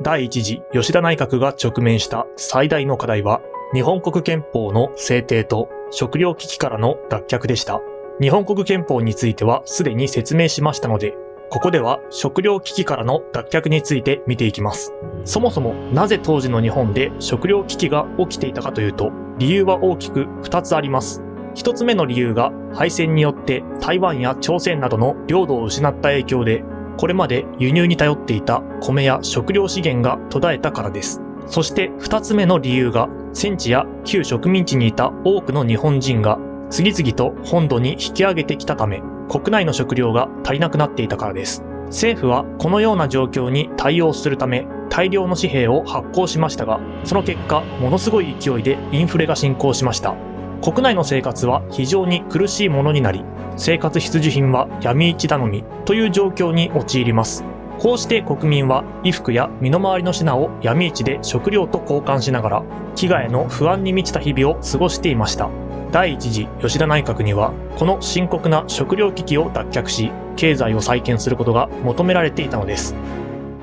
第一次吉田内閣が直面した最大の課題は、日本国憲法の制定と食糧危機からの脱却でした。日本国憲法についてはすでに説明しましたので、ここでは食糧危機からの脱却について見ていきます。そもそもなぜ当時の日本で食糧危機が起きていたかというと、理由は大きく2つあります。1つ目の理由が敗戦によって台湾や朝鮮などの領土を失った影響で、これまで輸入に頼っていた米や食料資源が途絶えたからです。そして2つ目の理由が、戦地や旧植民地にいた多くの日本人が次々と本土に引き上げてきたため、国内の食料が足りなくなっていたからです。政府はこのような状況に対応するため、大量の紙幣を発行しましたが、その結果、ものすごい勢いでインフレが進行しました。国内の生活は非常に苦しいものになり、生活必需品は闇市頼みという状況に陥ります。こうして国民は衣服や身の回りの品を闇市で食料と交換しながら、飢餓への不安に満ちた日々を過ごしていました。第一次吉田内閣には、この深刻な食糧危機を脱却し、経済を再建することが求められていたのです。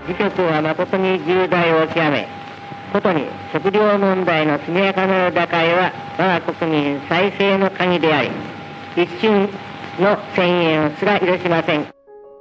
時局は誠に重大を極め、ことに食料問題の速やかなる打開は我が国民再生の鍵であり、一瞬の1000円すら許しません。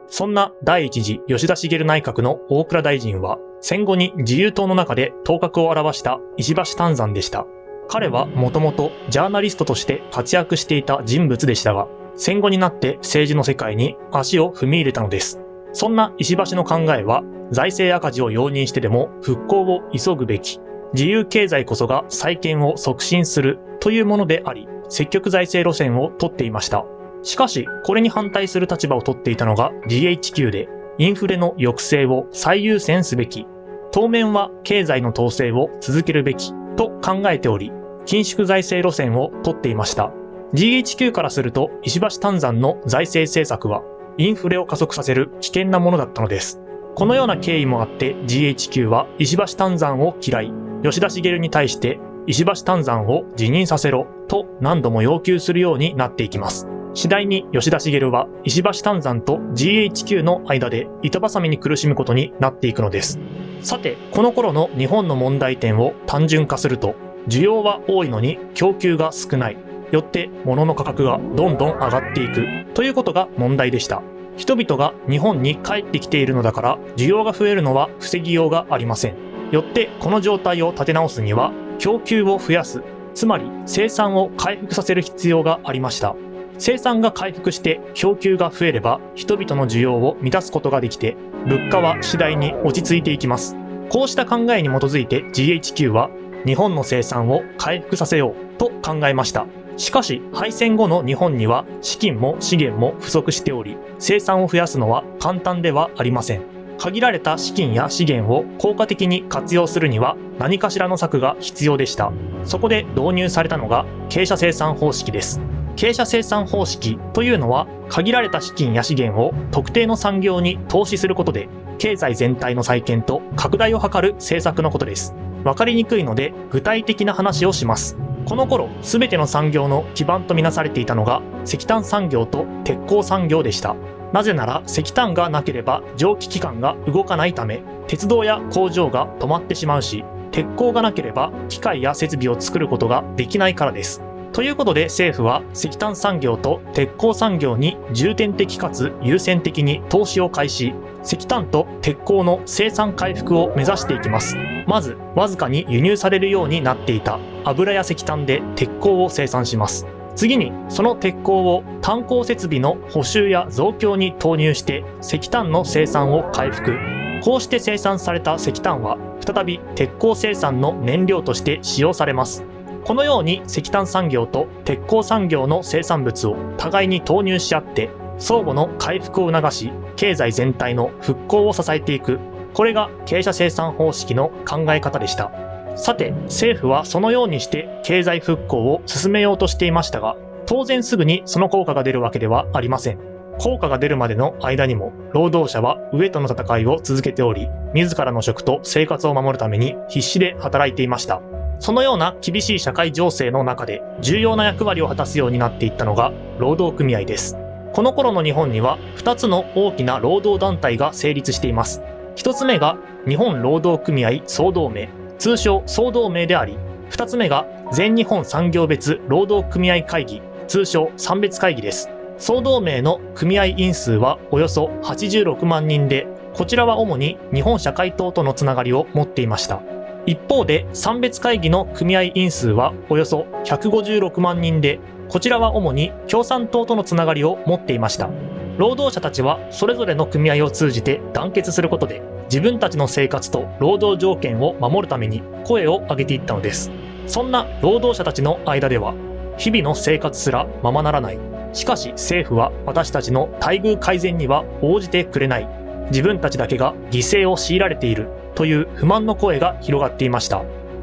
そんな第一次吉田茂内閣の大蔵大臣は、戦後に自由党の中で頭角を現した石橋湛山でした。彼はもともとジャーナリストとして活躍していた人物でしたが、戦後になって政治の世界に足を踏み入れたのです。そんな石橋の考えは、財政赤字を容認してでも復興を急ぐべき、自由経済こそが再建を促進するというものであり、積極財政路線を取っていました。しかし、これに反対する立場を取っていたのが GHQ で、インフレの抑制を最優先すべき、当面は経済の統制を続けるべきと考えており、緊縮財政路線を取っていました。GHQ からすると、石橋湛山の財政政策は、インフレを加速させる危険なものだったのです。このような経緯もあって GHQ は石橋湛山を嫌い、吉田茂に対して石橋湛山を辞任させろと何度も要求するようになっていきます。次第に吉田茂は石橋湛山と GHQ の間で板挟みに苦しむことになっていくのです。さて、この頃の日本の問題点を単純化すると、需要は多いのに供給が少ない。よって物の価格がどんどん上がっていくということが問題でした。人々が日本に帰ってきているのだから需要が増えるのは防ぎようがありません。よってこの状態を立て直すには供給を増やす、つまり生産を回復させる必要がありました。生産が回復して供給が増えれば人々の需要を満たすことができて、物価は次第に落ち着いていきます。こうした考えに基づいて GHQ は日本の生産を回復させようと考えました。しかし、敗戦後の日本には資金も資源も不足しており、生産を増やすのは簡単ではありません。限られた資金や資源を効果的に活用するには何かしらの策が必要でした。そこで導入されたのが傾斜生産方式です。傾斜生産方式というのは、限られた資金や資源を特定の産業に投資することで、経済全体の再建と拡大を図る政策のことです。わかりにくいので具体的な話をします。この頃、すべての産業の基盤とみなされていたのが石炭産業と鉄鋼産業でした。なぜなら石炭がなければ蒸気機関が動かないため、鉄道や工場が止まってしまうし、鉄鋼がなければ機械や設備を作ることができないからです。ということで政府は石炭産業と鉄鋼産業に重点的かつ優先的に投資を開始、石炭と鉄鋼の生産回復を目指していきます。まず、わずかに輸入されるようになっていた油や石炭で鉄鋼を生産します。次に、その鉄鋼を炭鉱設備の補修や増強に投入して石炭の生産を回復。こうして生産された石炭は再び鉄鋼生産の燃料として使用されます。このように石炭産業と鉄鋼産業の生産物を互いに投入し合って相互の回復を促し、経済全体の復興を支えていく。これが傾斜生産方式の考え方でした。さて、政府はそのようにして経済復興を進めようとしていましたが、当然すぐにその効果が出るわけではありません。効果が出るまでの間にも、労働者は飢えとの戦いを続けており、自らの職と生活を守るために必死で働いていました。そのような厳しい社会情勢の中で重要な役割を果たすようになっていったのが労働組合です。この頃の日本には2つの大きな労働団体が成立しています。1つ目が日本労働組合総同盟、通称総同盟であり、2つ目が全日本産業別労働組合会議、通称産別会議です。総同盟の組合員数はおよそ86万人で、こちらは主に日本社会党とのつながりを持っていました。一方で産別会議の組合員数はおよそ156万人で、こちらは主に共産党とのつながりを持っていました。労働者たちはそれぞれの組合を通じて団結することで、自分たちの生活と労働条件を守るために声を上げていったのです。そんな労働者たちの間では、日々の生活すらままならない。しかし政府は私たちの待遇改善には応じてくれない。自分たちだけが犠牲を強いられているという不満の声が広がっていました。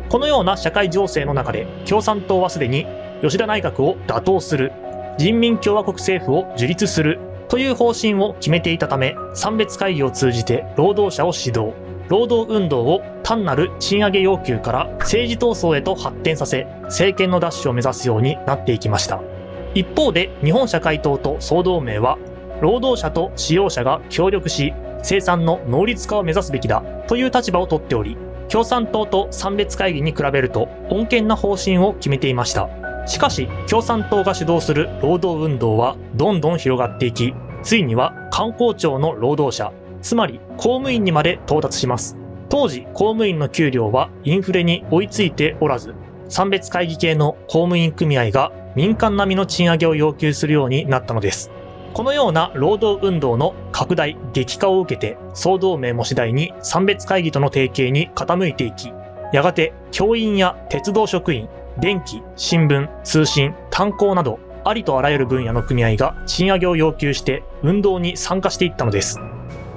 このような社会情勢の中で共産党はすでに吉田内閣を打倒する、人民共和国政府を樹立するという方針を決めていたため、産別会議を通じて労働者を指導、労働運動を単なる賃上げ要求から政治闘争へと発展させ、政権の奪取を目指すようになっていきました。一方で日本社会党と総同盟は、労働者と使用者が協力し、生産の能率化を目指すべきだという立場を取っており、共産党と産別会議に比べると穏健な方針を決めていました。しかし共産党が主導する労働運動はどんどん広がっていき、ついには官公庁の労働者、つまり公務員にまで到達します。当時公務員の給料はインフレに追いついておらず、産別会議系の公務員組合が民間並みの賃上げを要求するようになったのです。このような労働運動の拡大・激化を受けて、総同盟も次第に産別会議との提携に傾いていき、やがて教員や鉄道職員、電気、新聞、通信、炭鉱など、ありとあらゆる分野の組合が賃上げを要求して運動に参加していったのです。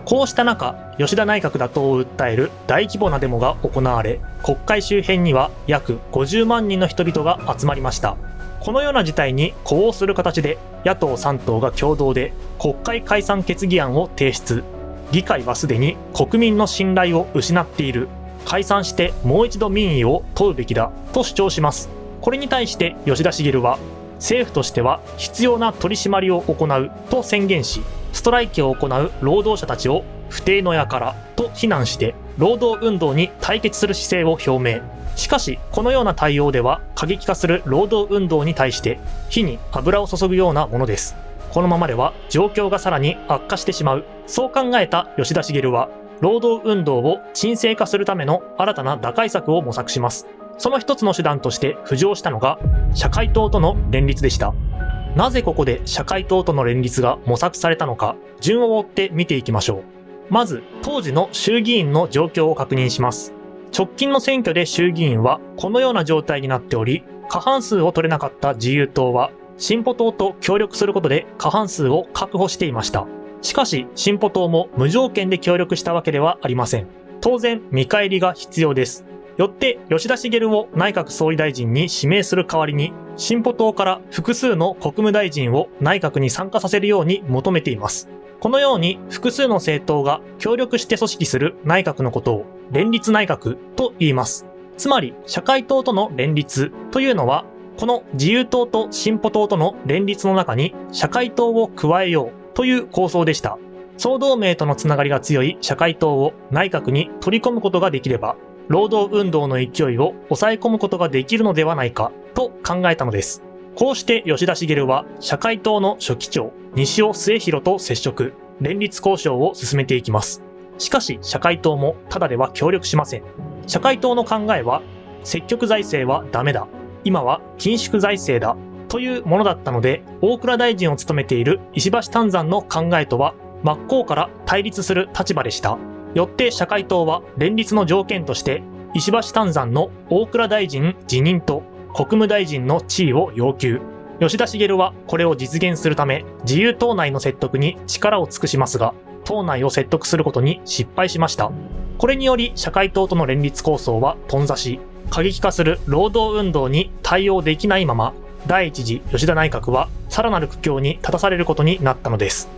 こうした中、吉田内閣打倒を訴える大規模なデモが行われ、国会周辺には約50万人の人々が集まりました。このような事態に呼応する形で、野党3党が共同で国会解散決議案を提出。議会はすでに国民の信頼を失っている。解散してもう一度民意を問うべきだと主張します。これに対して吉田茂は、政府としては必要な取り締まりを行うと宣言し、ストライキを行う労働者たちを不逞の輩と非難して、労働運動に対決する姿勢を表明。しかしこのような対応では過激化する労働運動に対して火に油を注ぐようなものです。このままでは状況がさらに悪化してしまう。そう考えた吉田茂は、労働運動を沈静化するための新たな打開策を模索します。その一つの手段として浮上したのが社会党との連立でした。なぜここで社会党との連立が模索されたのか、順を追って見ていきましょう。まず当時の衆議院の状況を確認します。直近の選挙で衆議院はこのような状態になっており、過半数を取れなかった自由党は進歩党と協力することで過半数を確保していました。しかし進歩党も無条件で協力したわけではありません。当然見返りが必要です。よって吉田茂を内閣総理大臣に指名する代わりに、進歩党から複数の国務大臣を内閣に参加させるように求めています。このように複数の政党が協力して組織する内閣のことを連立内閣と言います。つまり社会党との連立というのは、この自由党と進歩党との連立の中に社会党を加えようという構想でした。総同盟とのつながりが強い社会党を内閣に取り込むことができれば、労働運動の勢いを抑え込むことができるのではないかと考えたのです。こうして吉田茂は社会党の書記長西尾末広と接触、連立交渉を進めていきます。しかし社会党もただでは協力しません。社会党の考えは、積極財政はダメだ、今は緊縮財政だというものだったので、大蔵大臣を務めている石橋湛山の考えとは真っ向から対立する立場でした。よって社会党は連立の条件として石橋湛山の大蔵大臣辞任と国務大臣の地位を要求。吉田茂はこれを実現するため自由党内の説得に力を尽くしますが、党内を説得することに失敗しました。これにより社会党との連立構想は頓挫し、過激化する労働運動に対応できないまま、第一次吉田内閣はさらなる苦境に立たされることになったのです。